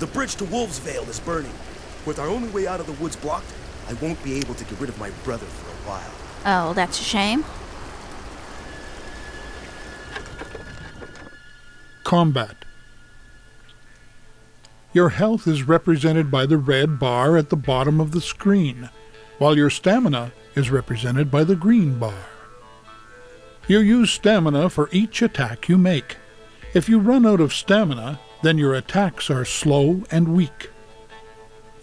The bridge to Wolf's Vale is burning. With our only way out of the woods blocked, I won't be able to get rid of my brother for a while. Oh, that's a shame. Combat. Your health is represented by the red bar at the bottom of the screen, while your stamina is represented by the green bar. You use stamina for each attack you make. If you run out of stamina, then your attacks are slow and weak.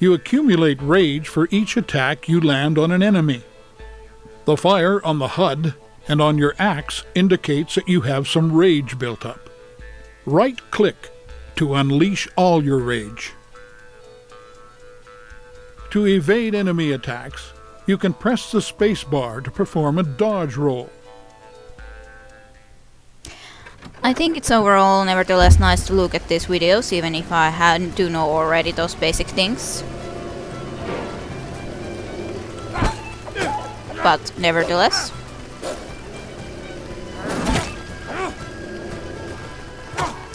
You accumulate rage for each attack you land on an enemy. The fire on the HUD and on your axe indicates that you have some rage built up. Right-click to unleash all your rage. To evade enemy attacks, you can press the space bar to perform a dodge roll. I think it's overall nevertheless nice to look at these videos, even if I do know already those basic things. But nevertheless.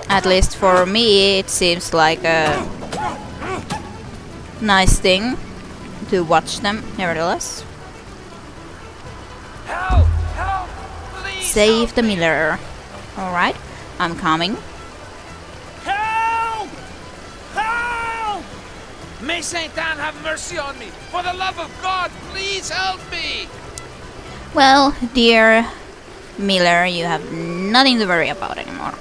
At least for me, it seems like a nice thing to watch them, nevertheless. Help! Help! Please Save the miller. Alright, I'm coming. Help! Help! May Saint Anne have mercy on me! For the love of God, please help me! Well, dear miller, you have nothing to worry about anymore.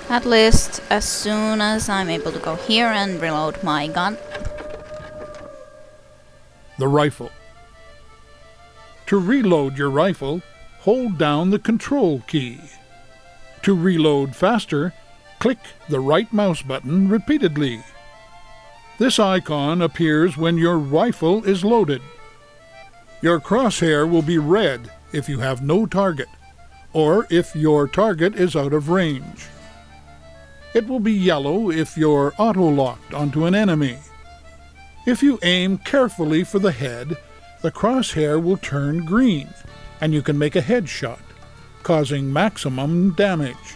At least as soon as I'm able to go here and reload my gun. The rifle. To reload your rifle, hold down the control key. To reload faster, click the right mouse button repeatedly. This icon appears when your rifle is loaded. Your crosshair will be red if you have no target, or if your target is out of range. It will be yellow if you're auto-locked onto an enemy. If you aim carefully for the head, the crosshair will turn green, and you can make a headshot, causing maximum damage.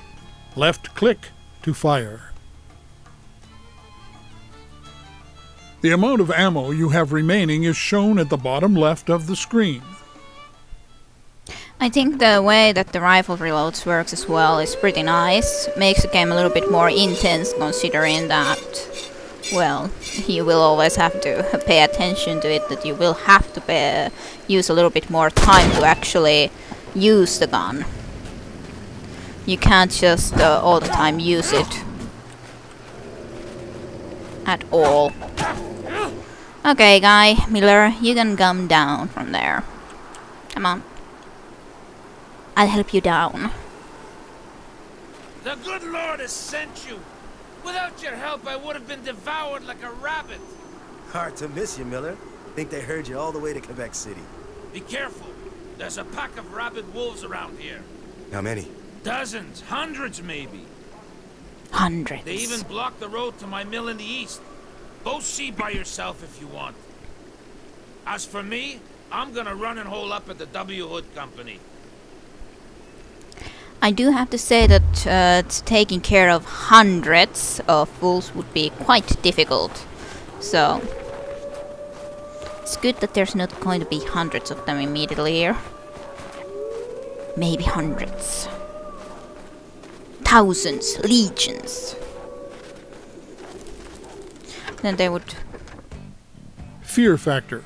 Left-click to fire. The amount of ammo you have remaining is shown at the bottom left of the screen. I think the way that the rifle reloads works as well is pretty nice. Makes the game a little bit more intense, considering that, well, you will always have to pay attention to it, that you will have to use a little bit more time to actually use the gun. You can't just all the time use it at all. Okay, guy, Miller, you can come down from there. Come on. I'll help you down. The good Lord has sent you. Without your help, I would have been devoured like a rabbit. Hard to miss you, Miller. Think they heard you all the way to Quebec City. Be careful. There's a pack of rabid wolves around here. How many? Dozens, hundreds maybe. Hundreds. They even blocked the road to my mill in the east. Go see by yourself if you want. As for me, I'm gonna run and hole up at the W. Hood Company. I do have to say that taking care of hundreds of wolves would be quite difficult. So it's good that there's not going to be hundreds of them immediately here. Maybe hundreds. Thousands, legions. Then they would... Fear factor.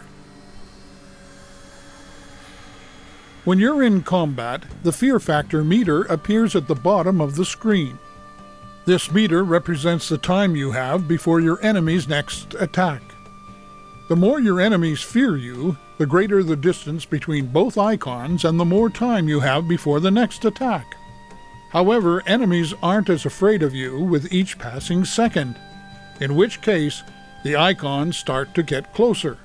When you're in combat, the fear factor meter appears at the bottom of the screen. This meter represents the time you have before your enemy's next attack. The more your enemies fear you, the greater the distance between both icons and the more time you have before the next attack. However, enemies aren't as afraid of you with each passing second, in which case the icons start to get closer.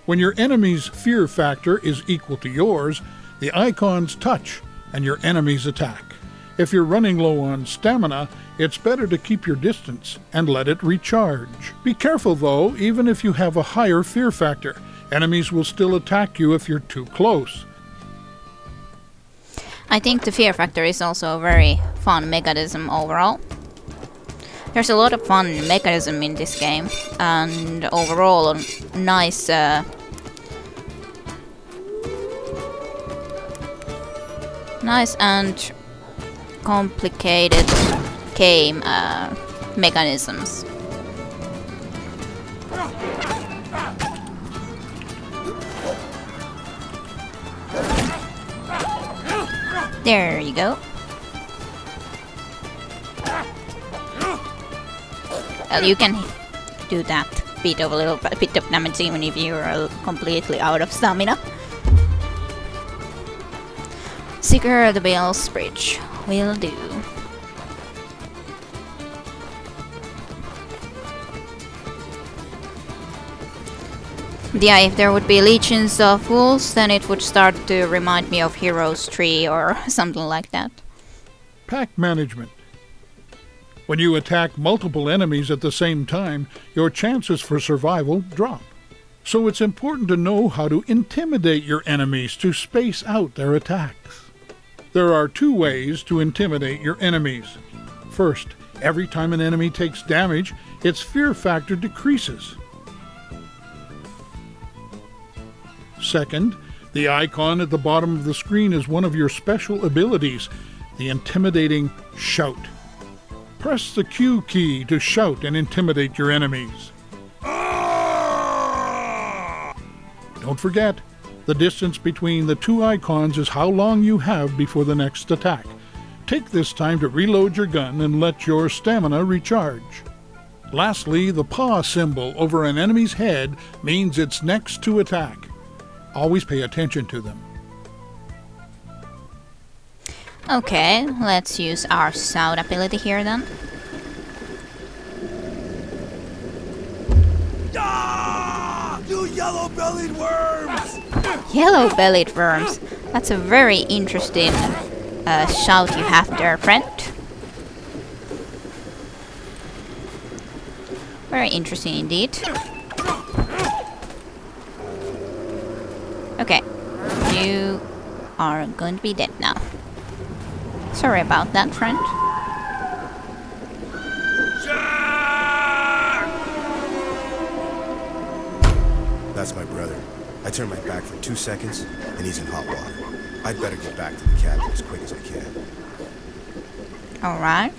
When your enemy's fear factor is equal to yours, the icons touch and your enemies attack. If you're running low on stamina, it's better to keep your distance and let it recharge. Be careful though, even if you have a higher fear factor, enemies will still attack you if you're too close. I think the fear factor is also a very fun mechanism overall. There's a lot of fun mechanism in this game, and overall a nice nice and complicated game mechanisms. There you go. Well, you can do that bit of damage even if you're completely out of stamina. Secure the Bell's Bridge. Will do. Yeah, if there would be legions of wolves, then it would start to remind me of Heroes 3 or something like that. Pack management. When you attack multiple enemies at the same time, your chances for survival drop. So it's important to know how to intimidate your enemies to space out their attacks. There are 2 ways to intimidate your enemies. First, every time an enemy takes damage, its fear factor decreases. Second, the icon at the bottom of the screen is one of your special abilities, the intimidating shout. Press the Q key to shout and intimidate your enemies. Don't forget, the distance between the 2 icons is how long you have before the next attack. Take this time to reload your gun and let your stamina recharge. Lastly, the paw symbol over an enemy's head means it's next to attack. Always pay attention to them. Okay, let's use our sound ability here then. Ah! You yellow-bellied worms! Yellow-bellied worms. That's a very interesting shout you have there, friend. Very interesting indeed. Okay, you are going to be dead now. Sorry about that, friend. That's my brother. I turned my back for 2 seconds, and he's in hot water. I'd better get back to the cabin as quick as I can. Alright.